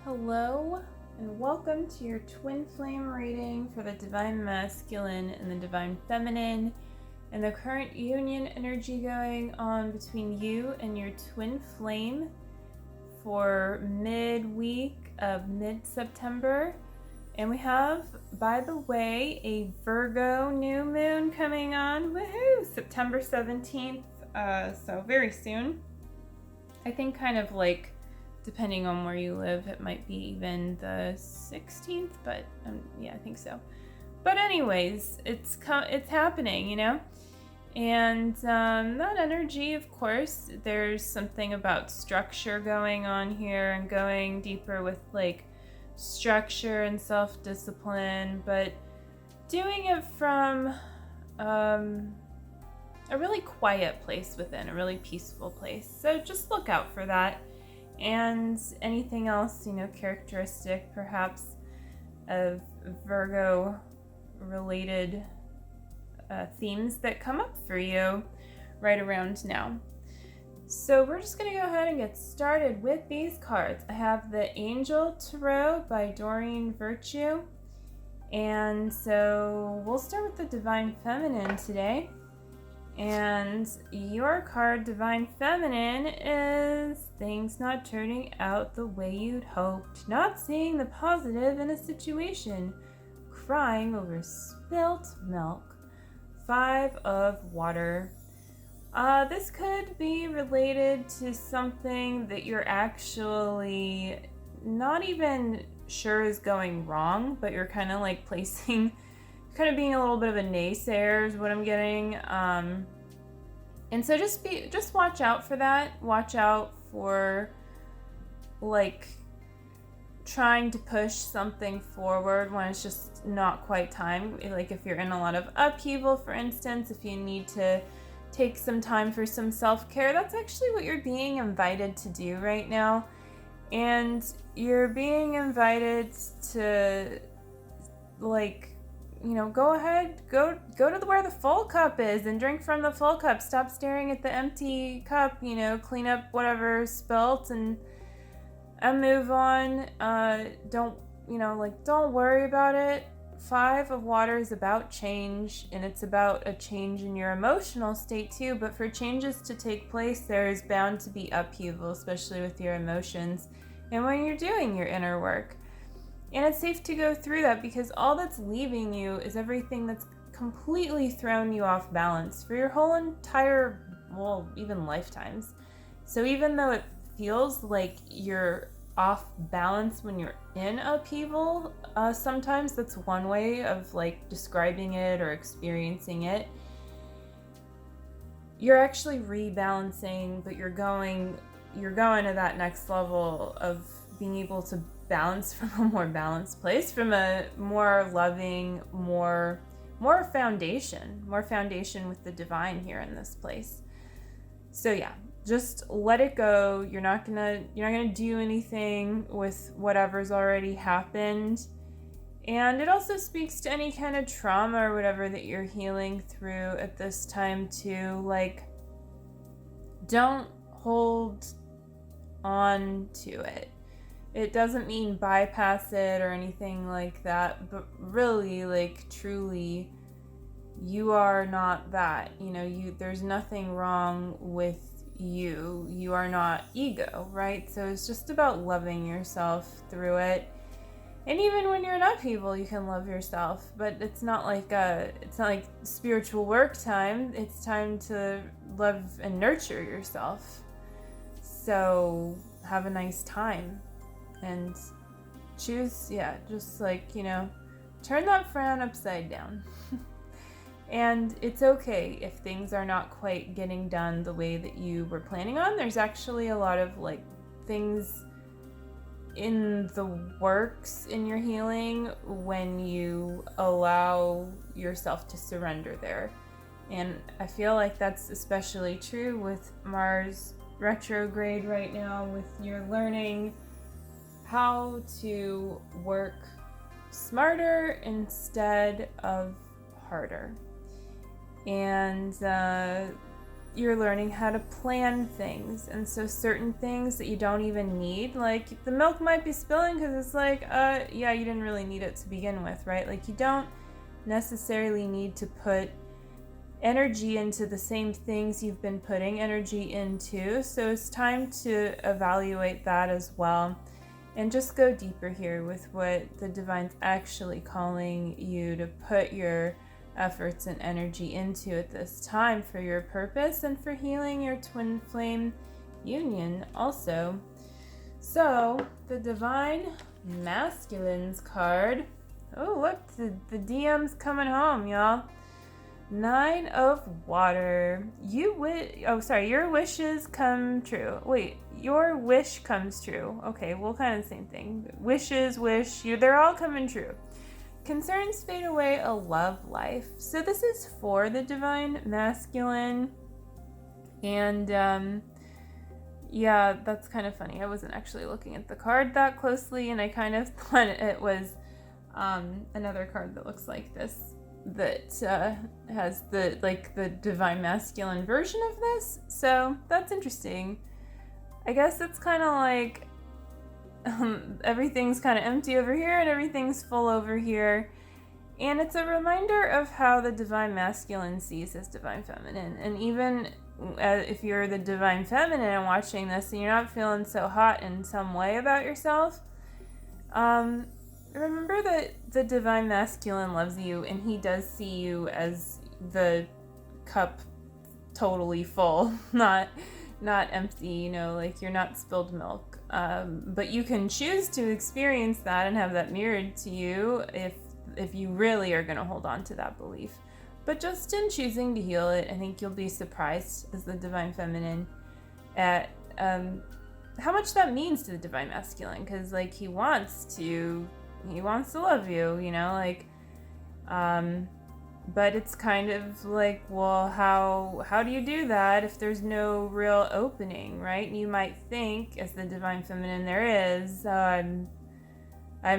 Hello, and welcome to your twin flame reading for the Divine Masculine and the Divine Feminine, and the current union energy going on between you and your twin flame for midweek of mid-September. And we have, by the way, a Virgo new moon coming on. Woohoo! September 17th, so very soon. I think kind of like, depending on where you live, it might be even the 16th, but yeah, I think so. But anyways, it's happening, you know? And that energy, of course, there's something about structure going on here and going deeper with like structure and self-discipline, but doing it from a really quiet place within, a really peaceful place. So just look out for that. And anything else, characteristic perhaps of Virgo related themes that come up for you right around now. So we're just going to go ahead and get started with these cards. I have the Angel Tarot by Doreen Virtue. And so we'll start with the Divine Feminine today. And your card, Divine Feminine, is things not turning out the way you'd hoped, not seeing the positive in a situation, crying over spilt milk, 5 of Water. This could be related to something that you're actually not even sure is going wrong, but you're kind of like placing... kind of being a little bit of a naysayer is what I'm getting. And so just watch out for that. Watch out for like trying to push something forward when it's just not quite time. Like if you're in a lot of upheaval, for instance, if you need to take some time for some self-care, that's actually what you're being invited to do right now. And you're being invited to like, go ahead, go to where the full cup is and drink from the full cup. Stop staring at the empty cup, clean up whatever's spilt and move on. Don't worry about it. 5 of Water is about change, and it's about a change in your emotional state too. But for changes to take place, there is bound to be upheaval, especially with your emotions and when you're doing your inner work. And it's safe to go through that because all that's leaving you is everything that's completely thrown you off balance for your whole entire, even lifetimes. So even though it feels like you're off balance when you're in upheaval, sometimes that's one way of like describing it or experiencing it. You're actually rebalancing, but you're going to that next level of being able to balance from a more balanced place, from a more loving, more foundation with the divine here in this place. So yeah, just let it go. You're not gonna do anything with whatever's already happened. And it also speaks to any kind of trauma or whatever that you're healing through at this time too. Like, don't hold on to it. It doesn't mean bypass it or anything like that, but really, like, truly, you are not that. There's nothing wrong with you. You are not ego, right? So it's just about loving yourself through it. And even when you're in upheaval, you can love yourself, but it's not like spiritual work time. It's time to love and nurture yourself. So have a nice time. And choose, just like, turn that frown upside down. And it's okay if things are not quite getting done the way that you were planning on. There's actually a lot of like things in the works in your healing when you allow yourself to surrender there. And I feel like that's especially true with Mars retrograde right now, with your learning how to work smarter instead of harder. And you're learning how to plan things. And so certain things that you don't even need, like the milk might be spilling because it's like, yeah, you didn't really need it to begin with, right? Like you don't necessarily need to put energy into the same things you've been putting energy into. So it's time to evaluate that as well. And just go deeper here with what the divine's actually calling you to put your efforts and energy into at this time for your purpose and for healing your twin flame union also. So the divine masculines card. Oh, look, the DM's coming home, y'all. 9 of Water. Your wishes come true. Wait, your wish comes true. Okay, well, kind of the same thing. Wishes, they're all coming true. Concerns fade away, a love life. So this is for the divine masculine. And yeah, that's kind of funny. I wasn't actually looking at the card that closely, and I kind of thought it was another card that looks like this, that has the divine masculine version of this. So that's interesting. I guess it's kind of like everything's kind of empty over here and everything's full over here. And it's a reminder of how the divine masculine sees his divine feminine. And even if you're the divine feminine and watching this and you're not feeling so hot in some way about yourself, remember that the divine masculine loves you, and he does see you as the cup totally full, not empty, like you're not spilled milk. But you can choose to experience that and have that mirrored to you if you really are going to hold on to that belief. But just in choosing to heal it, I think you'll be surprised as the divine feminine at how much that means to the divine masculine, because he wants to love you, but it's kind of like, well, how do you do that if there's no real opening, right? And you might think, as the divine feminine, there is, I'm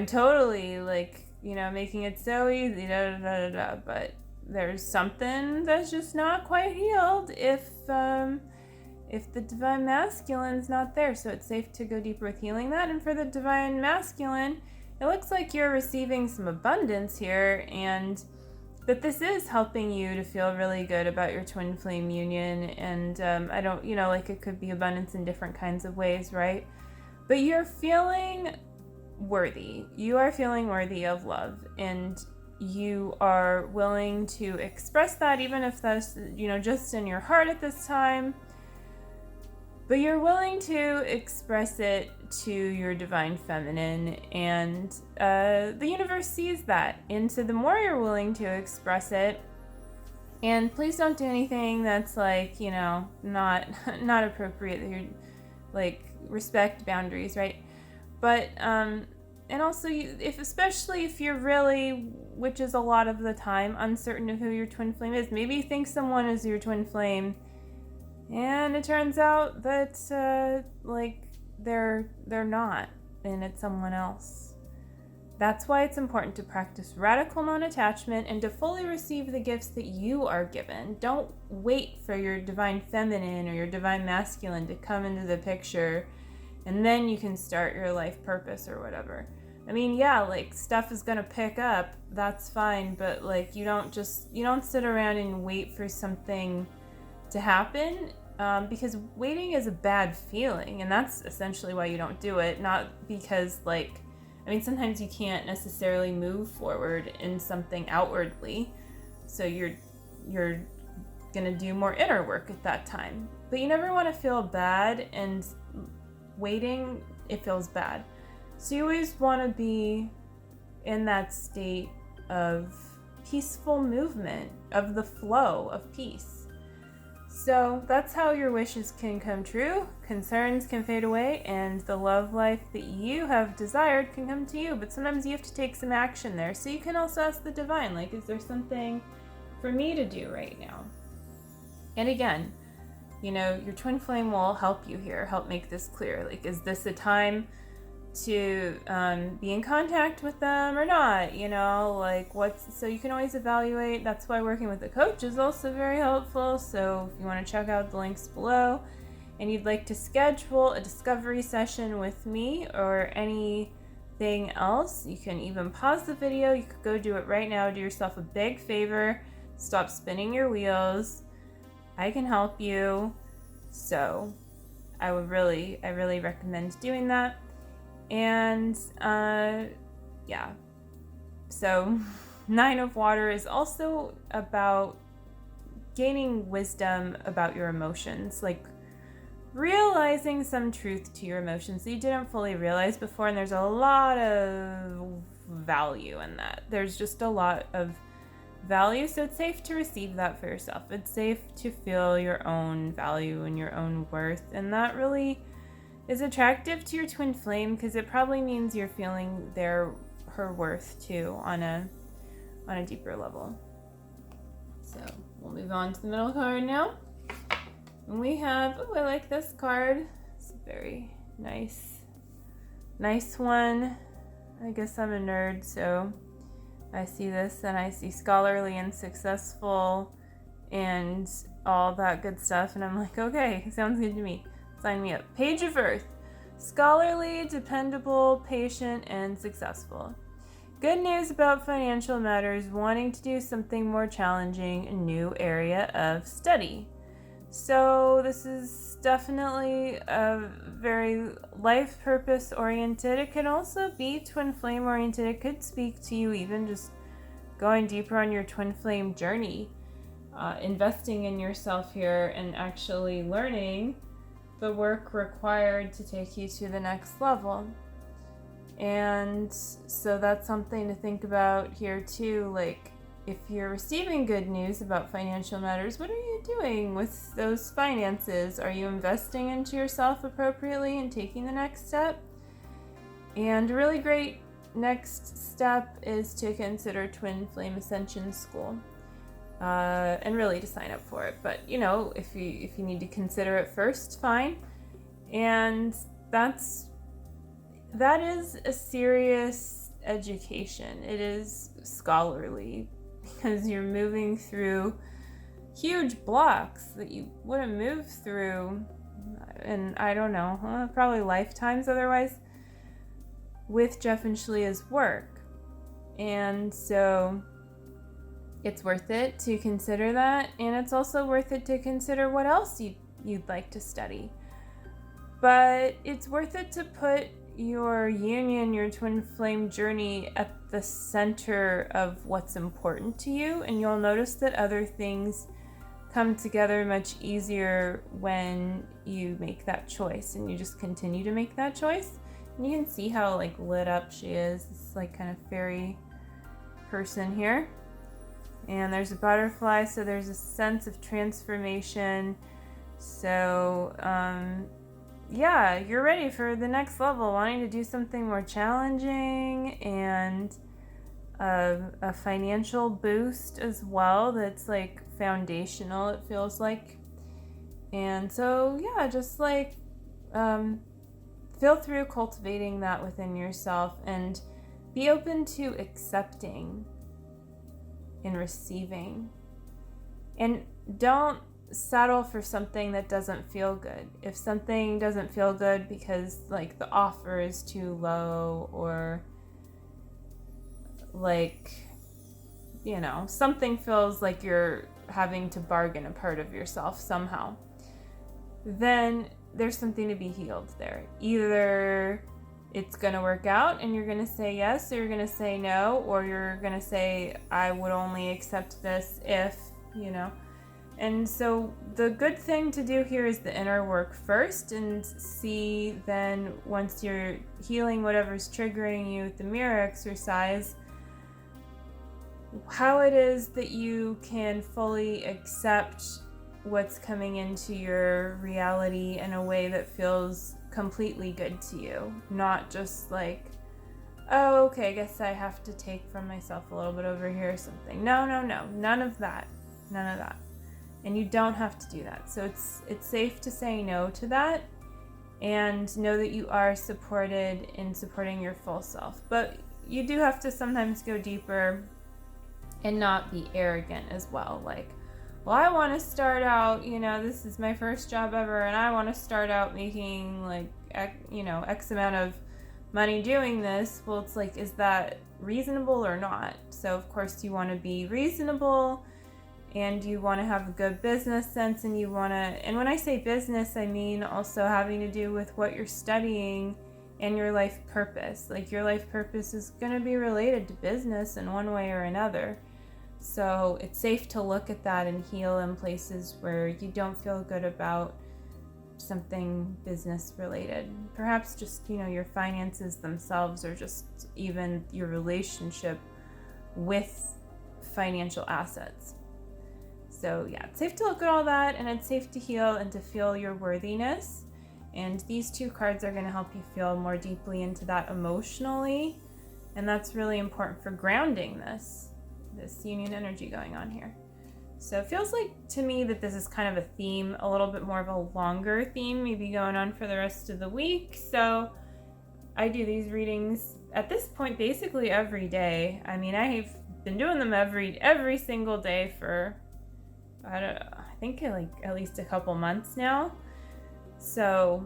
totally making it so easy, but there's something that's just not quite healed if the divine masculine's not there. So it's safe to go deeper with healing that. And for the divine masculine, it looks like you're receiving some abundance here, and that this is helping you to feel really good about your twin flame union. And I don't, it could be abundance in different kinds of ways, right? But you're feeling worthy. You are feeling worthy of love, and you are willing to express that, even if that's, just in your heart at this time. But you're willing to express it to your divine feminine, and the universe sees that. And so the more you're willing to express it, and please don't do anything that's not appropriate, that you're respect boundaries, right? But and also, especially if you're really, which is a lot of the time, uncertain of who your twin flame is. Maybe you think someone is your twin flame, and it turns out that they're not, and it's someone else. That's why it's important to practice radical non-attachment and to fully receive the gifts that you are given. Don't wait for your divine feminine or your divine masculine to come into the picture, and then you can start your life purpose or whatever. I mean, yeah, stuff is gonna pick up, that's fine, but you don't sit around and wait for something to happen, because waiting is a bad feeling, and that's essentially why you don't do it. Not because sometimes you can't necessarily move forward in something outwardly, so you're gonna do more inner work at that time. But you never want to feel bad, and waiting, it feels bad. So you always want to be in that state of peaceful movement, of the flow of peace. So that's how your wishes can come true, concerns can fade away, and the love life that you have desired can come to you. But sometimes you have to take some action there. So you can also ask the divine, is there something for me to do right now? And again, your twin flame will help you here, help make this clear. Is this a time to be in contact with them or not, like so you can always evaluate. That's why working with a coach is also very helpful. So if you want to check out the links below and you'd like to schedule a discovery session with me or anything else, you can even pause the video. You could go do it right now. Do yourself a big favor. Stop spinning your wheels. I can help you. So I really recommend doing that. And yeah, so 9 of Water is also about gaining wisdom about your emotions, like realizing some truth to your emotions that you didn't fully realize before. And there's a lot of value in that. There's just a lot of value. So it's safe to receive that for yourself. It's safe to feel your own value and your own worth. And that really is attractive to your twin flame, because it probably means you're feeling her worth too on a deeper level. So we'll move on to the middle card now. And we have, I like this card. It's a very nice one. I guess I'm a nerd, so I see this and I see scholarly and successful and all that good stuff, and I'm like, okay, sounds good to me. Sign me up. Page of Earth. Scholarly, dependable, patient, and successful. Good news about financial matters. Wanting to do something more challenging, a new area of study. So this is definitely a very life purpose oriented. It can also be twin flame oriented. It could speak to you even just going deeper on your twin flame journey, investing in yourself here and actually learning the work required to take you to the next level. And so that's something to think about here too. Like, if you're receiving good news about financial matters, what are you doing with those finances? Are you investing into yourself appropriately and taking the next step? And a really great next step is to consider Twin Flame Ascension School. And really to sign up for it. But if you need to consider it first, fine. And that is a serious education. It is scholarly because you're moving through huge blocks that you wouldn't move through in, I don't know, probably lifetimes otherwise, with Jeff and Shalia's work. And so it's worth it to consider that, and it's also worth it to consider what else you'd like to study. But it's worth it to put your union, your twin flame journey at the center of what's important to you, and you'll notice that other things come together much easier when you make that choice, and you just continue to make that choice. And you can see how lit up she is. This kind of fairy person here. And there's a butterfly, so there's a sense of transformation. So, yeah, you're ready for the next level, wanting to do something more challenging and a financial boost as well that's foundational, it feels like. And so, yeah, just feel through cultivating that within yourself and be open to accepting and receiving. And don't settle for something that doesn't feel good. If something doesn't feel good because the offer is too low, or something feels like you're having to bargain a part of yourself somehow, then there's something to be healed there. Either it's going to work out and you're going to say yes, or you're going to say no, or you're going to say, I would only accept this if, And so the good thing to do here is the inner work first, and see then, once you're healing whatever's triggering you with the mirror exercise, how it is that you can fully accept what's coming into your reality in a way that feels completely good to you. Not just oh, okay, I guess I have to take from myself a little bit over here or something. No, none of that. And you don't have to do that. So it's safe to say no to that and know that you are supported in supporting your full self. But you do have to sometimes go deeper and not be arrogant as well. Like, well, I want to start out, this is my first job ever, and I want to start out making like, X amount of money doing this. Well, it's like, is that reasonable or not? So of course you want to be reasonable, and you want to have a good business sense, and and when I say business, I mean also having to do with what you're studying and your life purpose. Like, your life purpose is going to be related to business in one way or another. So it's safe to look at that and heal in places where you don't feel good about something business related. Perhaps just, your finances themselves, or just even your relationship with financial assets. So yeah, it's safe to look at all that, and it's safe to heal and to feel your worthiness. And these 2 cards are going to help you feel more deeply into that emotionally. And that's really important for grounding this union energy going on here. So it feels like to me that this is kind of a theme, a little bit more of a longer theme, maybe going on for the rest of the week. So I do these readings at this point basically every day. I mean, I've been doing them every single day for, I think like at least a couple months now. So,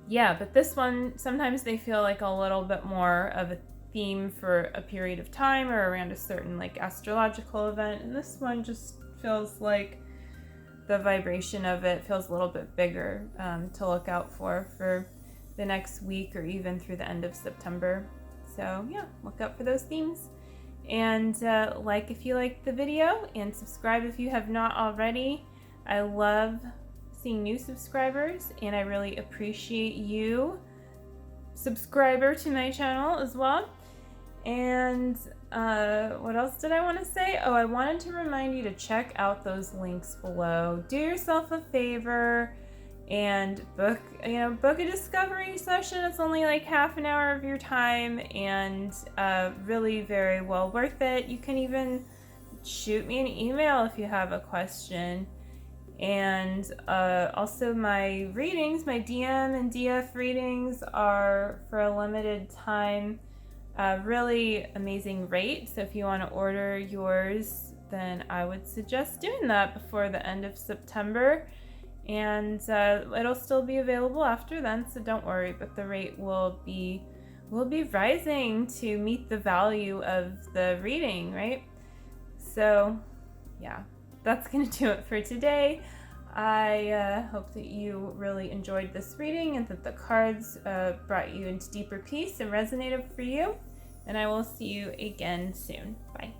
yeah, but this one, sometimes they feel like a little bit more of a theme for a period of time or around a certain like astrological event. And this one just feels like the vibration of it feels a little bit bigger to look out for the next week, or even through the end of September. So yeah, look out for those themes. And like if you like the video, and subscribe if you have not already. I love seeing new subscribers, and I really appreciate you, subscriber to my channel as well. And what else did I want to say? Oh, I wanted to remind you to check out those links below. Do yourself a favor and book a discovery session. It's only like half an hour of your time, and really very well worth it. You can even shoot me an email if you have a question. And also my readings, my DM and DF readings, are for a limited time, really amazing rate. So if you want to order yours, then I would suggest doing that before the end of September. And it'll still be available after then, so don't worry, but the rate will be rising to meet the value of the reading, right? So yeah, that's gonna do it for today. I hope that you really enjoyed this reading, and that the cards brought you into deeper peace and resonated for you. And I will see you again soon. Bye.